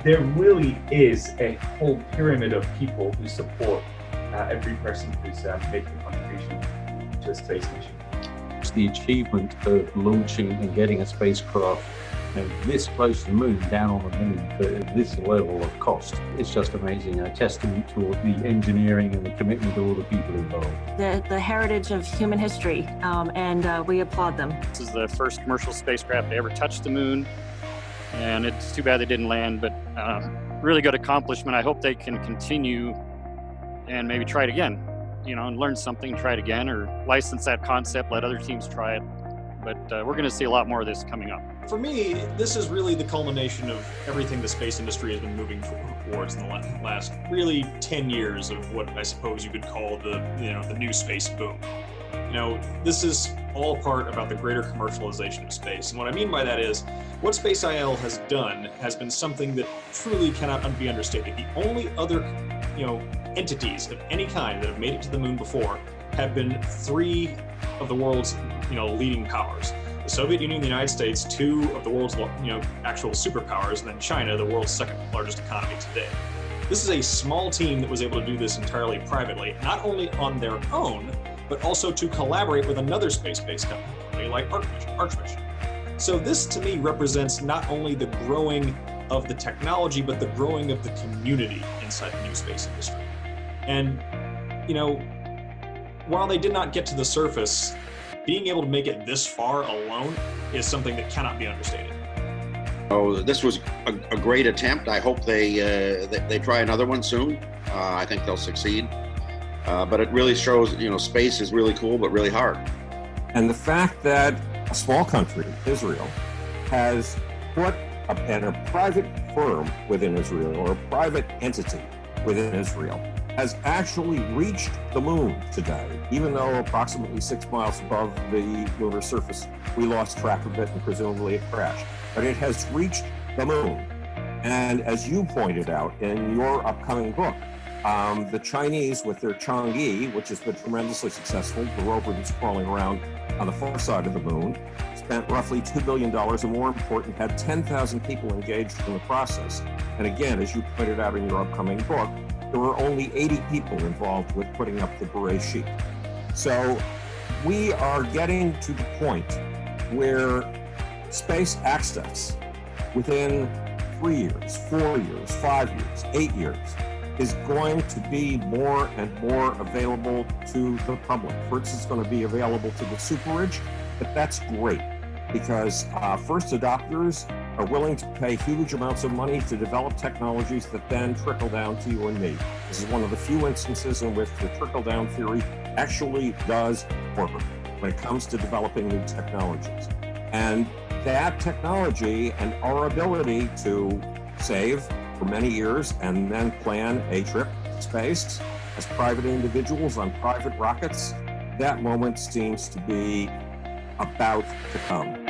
there really is a whole pyramid of people who support every person who's making a contribution to a space mission. The achievement of launching and getting a spacecraft this close to the moon, down on the moon, for this level of cost, it's just amazing. A testament to the engineering and the commitment of all the people involved. The heritage of human history, and we applaud them. This is the first commercial spacecraft to ever touch the moon, and it's too bad they didn't land, but really good accomplishment. I hope they can continue and maybe try it again, and learn something, try it again, or license that concept, let other teams try it. But we're going to see a lot more of this coming up. For me, this is really the culmination of everything the space industry has been moving towards in the last really 10 years of what I suppose you could call the new space boom. This is all part about the greater commercialization of space. And what I mean by that is, what Space IL has done has been something that truly cannot be understated. The only other, entities of any kind that have made it to the moon before have been three of the world's, leading powers. The Soviet Union and the United States, two of the world's, actual superpowers, and then China, the world's second largest economy today. This is a small team that was able to do this entirely privately, not only on their own, but also to collaborate with another space-based company like Archmission. So this, to me, represents not only the growing of the technology, but the growing of the community inside the new space industry. And, while they did not get to the surface, being able to make it this far alone is something that cannot be understated. Oh, this was a great attempt. I hope they try another one soon. I think they'll succeed. But it really shows that, space is really cool, but really hard. And the fact that a small country, Israel, has put a private firm within Israel, or a private entity within Israel, has actually reached the moon today, even though approximately 6 miles above the lunar surface, we lost track of it and presumably it crashed. But it has reached the moon. And as you pointed out in your upcoming book, the Chinese with their Chang'e, which has been tremendously successful, the rover that's crawling around on the far side of the moon, spent roughly $2 billion, and more important, had 10,000 people engaged in the process. And again, as you pointed out in your upcoming book, there were only 80 people involved with putting up the beret sheet. So we are getting to the point where space access within 3 years, 4 years, 5 years, 8 years is going to be more and more available to the public. First, it's going to be available to the super rich, but that's great because first adopters are willing to pay huge amounts of money to develop technologies that then trickle down to you and me. This is one of the few instances in which the trickle-down theory actually does work when it comes to developing new technologies. And that technology and our ability to save for many years and then plan a trip to space as private individuals on private rockets, that moment seems to be about to come.